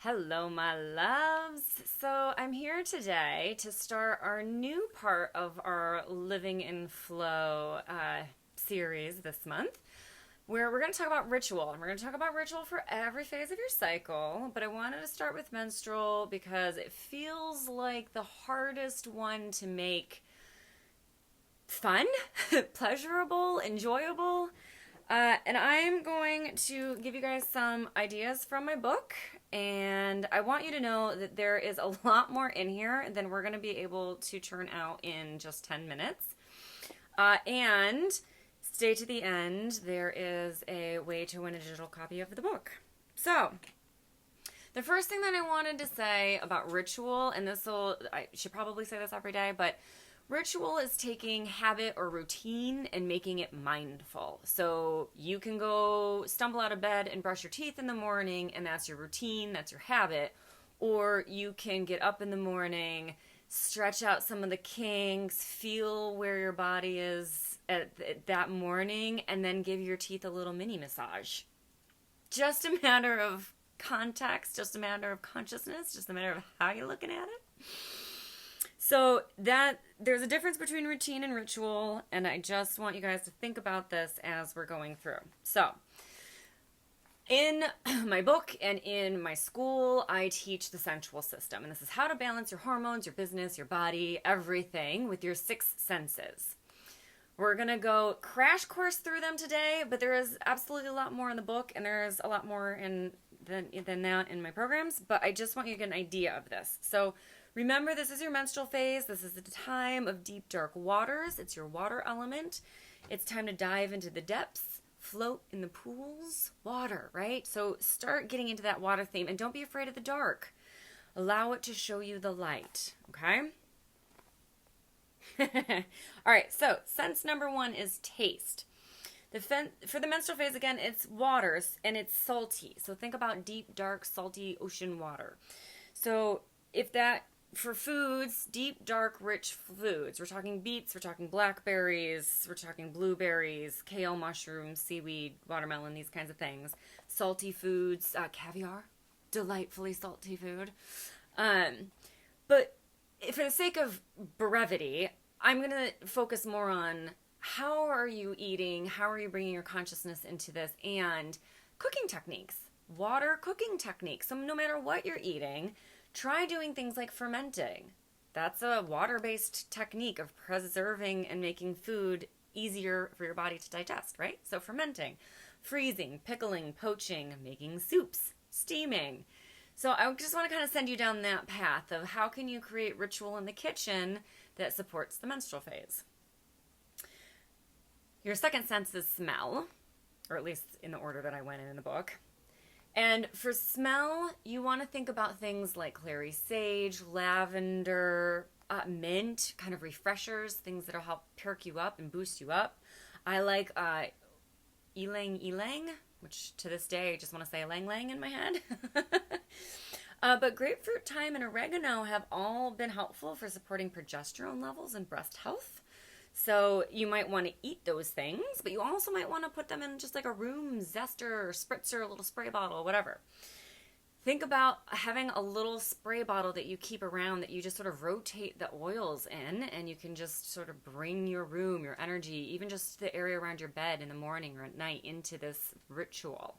Hello, my loves. So, I'm here today to start our new part of our Living in Flow series this month, where we're going to talk about ritual. And we're going to talk about ritual for every phase of your cycle, but I wanted to start with menstrual because it feels like the hardest one to make fun, pleasurable, enjoyable. And I'm going to give you guys some ideas from my book. And I want you to know that there is a lot more in here than we're going to be able to churn out in just 10 minutes. And stay to the end. There is a way to win a digital copy of the book. So, the first thing that I wanted to say about ritual, and I should probably say this every day, but ritual is taking habit or routine and making it mindful. So you can go stumble out of bed and brush your teeth in the morning, and that's your routine, that's your habit. Or you can get up in the morning, stretch out some of the kinks, feel where your body is at that morning, and then give your teeth a little mini massage. Just a matter of context, just a matter of consciousness, just a matter of how you're looking at it. So there's a difference between routine and ritual, and I just want you guys to think about this as we're going through. So, in my book and in my school, I teach the sensual system, and this is how to balance your hormones, your business, your body, everything with your 6 senses. We're going to go crash course through them today, but there is absolutely a lot more in the book, and there's a lot more than that in my programs, but I just want you to get an idea of this. So, remember, this is your menstrual phase. This is the time of deep, dark waters. It's your water element. It's time to dive into the depths, float in the pools, water, right? So start getting into that water theme, and don't be afraid of the dark. Allow it to show you the light, okay? All right, so sense number 1 is taste. For the menstrual phase, again, it's waters, and it's salty. So think about deep, dark, salty ocean water. So for foods, deep, dark, rich foods. We're talking beets, we're talking blackberries, we're talking blueberries, kale, mushrooms, seaweed, watermelon, these kinds of things. Salty foods, caviar, delightfully salty food. But for the sake of brevity, I'm going to focus more on how are you eating, how are you bringing your consciousness into this, and cooking techniques, water cooking techniques. So no matter what you're eating, try doing things like fermenting. That's a water-based technique of preserving and making food easier for your body to digest, right? So fermenting, freezing, pickling, poaching, making soups, steaming. So I just want to kind of send you down that path of how can you create ritual in the kitchen that supports the menstrual phase. Your second sense is smell, or at least in the order that I went in the book. And for smell, you want to think about things like clary sage, lavender, mint, kind of refreshers, things that will help perk you up and boost you up. I like ylang ylang, which to this day I just want to say ylang ylang in my head. But grapefruit, thyme, and oregano have all been helpful for supporting progesterone levels and breast health. So you might want to eat those things, but you also might want to put them in just like a room zester or spritzer, a little spray bottle, whatever. Think about having a little spray bottle that you keep around that you just sort of rotate the oils in, and you can just sort of bring your room, your energy, even just the area around your bed in the morning or at night into this ritual.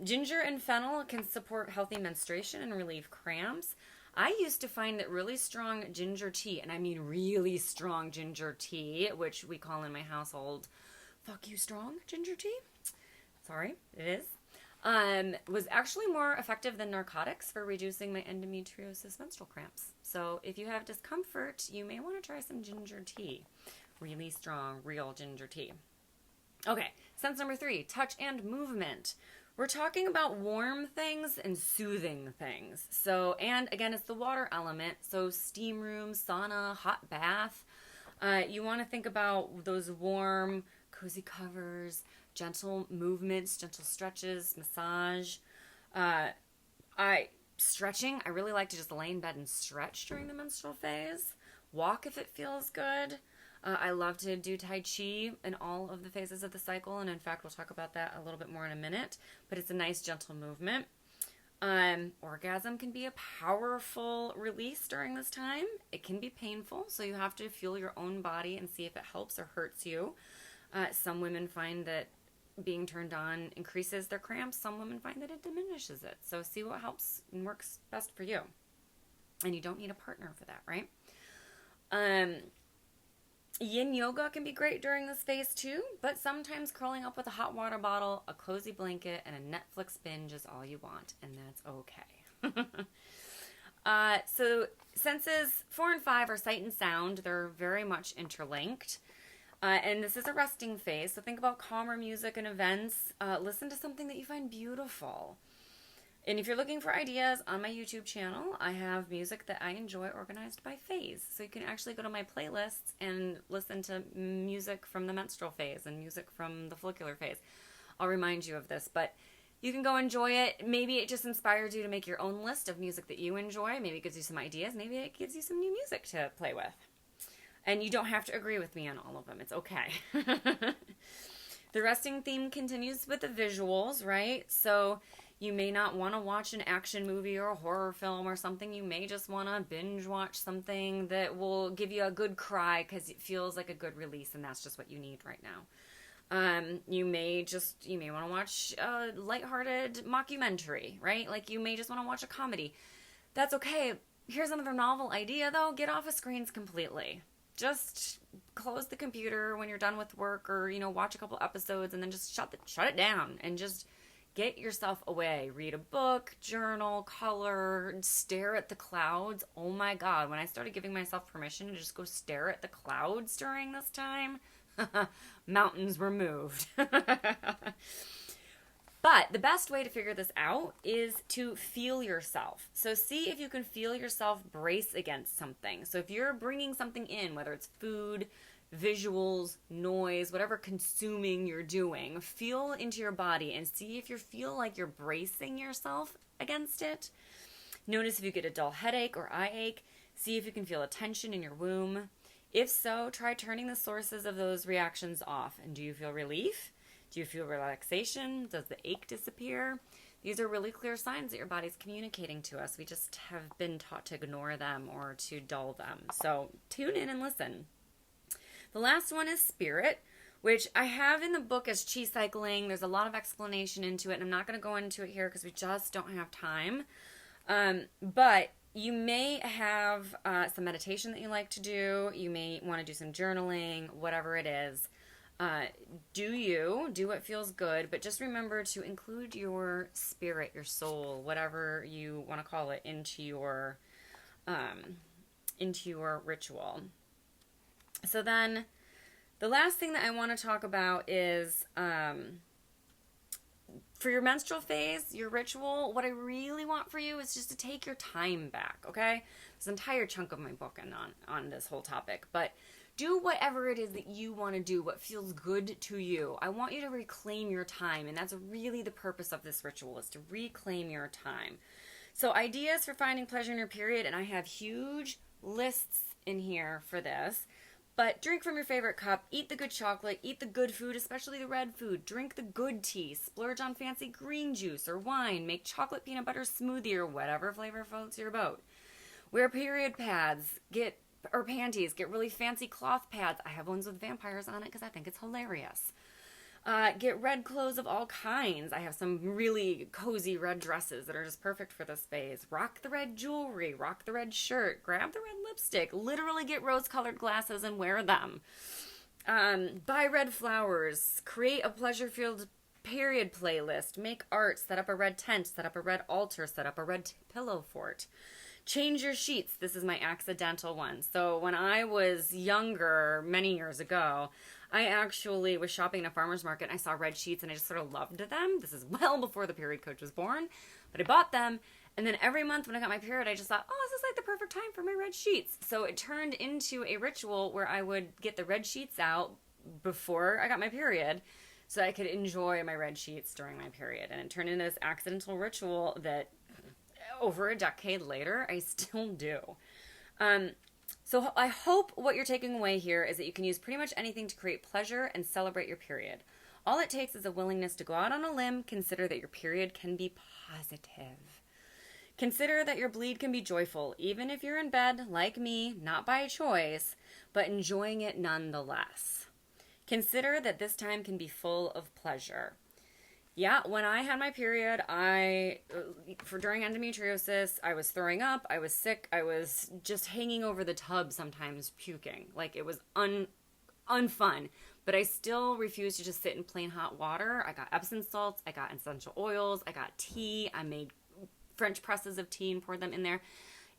Ginger and fennel can support healthy menstruation and relieve cramps. I used to find that really strong ginger tea, and I mean really strong ginger tea, which we call in my household, fuck you strong ginger tea. Sorry, it is. Was actually more effective than narcotics for reducing my endometriosis menstrual cramps. So if you have discomfort, you may want to try some ginger tea. Really strong, real ginger tea. Okay, sense number 3, touch and movement. We're talking about warm things and soothing things. So, and again, it's the water element. So steam room, sauna, hot bath. You want to think about those warm, cozy covers, gentle movements, gentle stretches, massage. Stretching. I really like to just lay in bed and stretch during the menstrual phase. Walk if it feels good. I love to do Tai Chi in all of the phases of the cycle, and in fact, we'll talk about that a little bit more in a minute, but it's a nice, gentle movement. Orgasm can be a powerful release during this time. It can be painful, so you have to feel your own body and see if it helps or hurts you. Some women find that being turned on increases their cramps. Some women find that it diminishes it. So see what helps and works best for you. And you don't need a partner for that, right? Yin yoga can be great during this phase too, but sometimes curling up with a hot water bottle, a cozy blanket, and a Netflix binge is all you want, and that's okay. So senses 4 and 5 are sight and sound. They're very much interlinked. And this is a resting phase, so think about calmer music and events. Listen to something that you find beautiful. And if you're looking for ideas on my YouTube channel, I have music that I enjoy organized by phase. So you can actually go to my playlists and listen to music from the menstrual phase and music from the follicular phase. I'll remind you of this, but you can go enjoy it. Maybe it just inspires you to make your own list of music that you enjoy. Maybe it gives you some ideas. Maybe it gives you some new music to play with. And you don't have to agree with me on all of them. It's okay. The resting theme continues with the visuals, right? So you may not want to watch an action movie or a horror film or something. You may just want to binge watch something that will give you a good cry because it feels like a good release, and that's just what you need right now. You may want to watch a lighthearted mockumentary, right? Like you may just want to watch a comedy. That's okay. Here's another novel idea, though. Get off of screens completely. Just close the computer when you're done with work, or watch a couple episodes and then just shut it down and just get yourself away. Read a book, journal, color, stare at the clouds. Oh my God, when I started giving myself permission to just go stare at the clouds during this time, mountains were moved. But the best way to figure this out is to feel yourself. So see if you can feel yourself brace against something. So if you're bringing something in, whether it's food, visuals, noise, whatever consuming you're doing, feel into your body and see if you feel like you're bracing yourself against it. Notice if you get a dull headache or eye ache. See if you can feel a tension in your womb. If so, try turning the sources of those reactions off. And do you feel relief? Do you feel relaxation? Does the ache disappear? These are really clear signs that your body's communicating to us. We just have been taught to ignore them or to dull them. So tune in and listen. The last one is spirit, which I have in the book as chi cycling. There's a lot of explanation into it, and I'm not going to go into it here because we just don't have time. But you may have some meditation that you like to do. You may want to do some journaling, whatever it is. Do what feels good, but just remember to include your spirit, your soul, whatever you want to call it, into your ritual. So then the last thing that I want to talk about is for your menstrual phase, your ritual, what I really want for you is just to take your time back, okay? There's an entire chunk of my book on this whole topic, but do whatever it is that you want to do, what feels good to you. I want you to reclaim your time, and that's really the purpose of this ritual, is to reclaim your time. So ideas for finding pleasure in your period, and I have huge lists in here for this. But drink from your favorite cup, eat the good chocolate, eat the good food, especially the red food, drink the good tea, splurge on fancy green juice or wine, make chocolate peanut butter smoothie or whatever flavor floats your boat. Wear period pads, or panties, get really fancy cloth pads. I have ones with vampires on it because I think it's hilarious. Get red clothes of all kinds. I have some really cozy red dresses that are just perfect for this phase. Rock the red jewelry, rock the red shirt, grab the red lipstick, literally get rose-colored glasses and wear them. Buy red flowers, create a pleasure-filled period playlist, make art, set up a red tent, set up a red altar, set up a red pillow fort. Change your sheets. This is my accidental one. So when I was younger, many years ago, I actually was shopping at a farmer's market and I saw red sheets and I just sort of loved them. This is well before the period coach was born, but I bought them. And then every month when I got my period, I just thought, oh, this is like the perfect time for my red sheets. So it turned into a ritual where I would get the red sheets out before I got my period so I could enjoy my red sheets during my period. And it turned into this accidental ritual that over a decade later, I still do. So I hope what you're taking away here is that you can use pretty much anything to create pleasure and celebrate your period. All it takes is a willingness to go out on a limb, consider that your period can be positive. Consider that your bleed can be joyful, even if you're in bed, like me, not by choice, but enjoying it nonetheless. Consider that this time can be full of pleasure. Yeah, when I had my period, during endometriosis, I was throwing up, I was sick, I was just hanging over the tub sometimes puking. Like, it was unfun. But I still refused to just sit in plain hot water. I got Epsom salts, I got essential oils, I got tea, I made French presses of tea and poured them in there.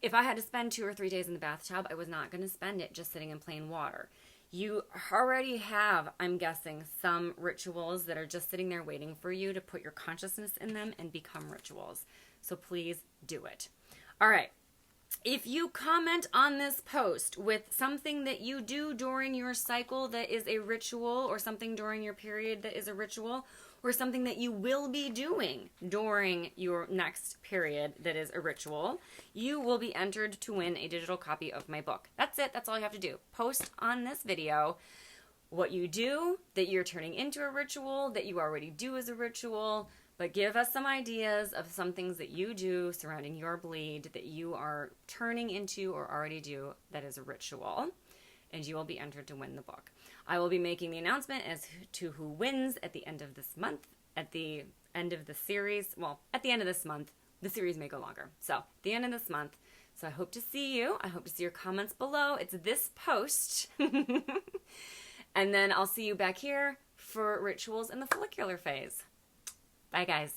If I had to spend 2 or 3 days in the bathtub, I was not going to spend it just sitting in plain water. You already have, I'm guessing, some rituals that are just sitting there waiting for you to put your consciousness in them and become rituals. So please do it. All right. If you comment on this post with something that you do during your cycle that is a ritual, or something during your period that is a ritual, or something that you will be doing during your next period that is a ritual, you will be entered to win a digital copy of my book. That's it. That's all you have to do. Post on this video what you do that you're turning into a ritual, that you already do as a ritual, but give us some ideas of some things that you do surrounding your bleed that you are turning into or already do that is a ritual, and you will be entered to win the book. I will be making the announcement as to who wins at the end of this month, at the end of the series. Well, at the end of this month. The series may go longer. So, at the end of this month. So, I hope to see you. I hope to see your comments below. It's this post. And then I'll see you back here for rituals in the follicular phase. Bye, guys.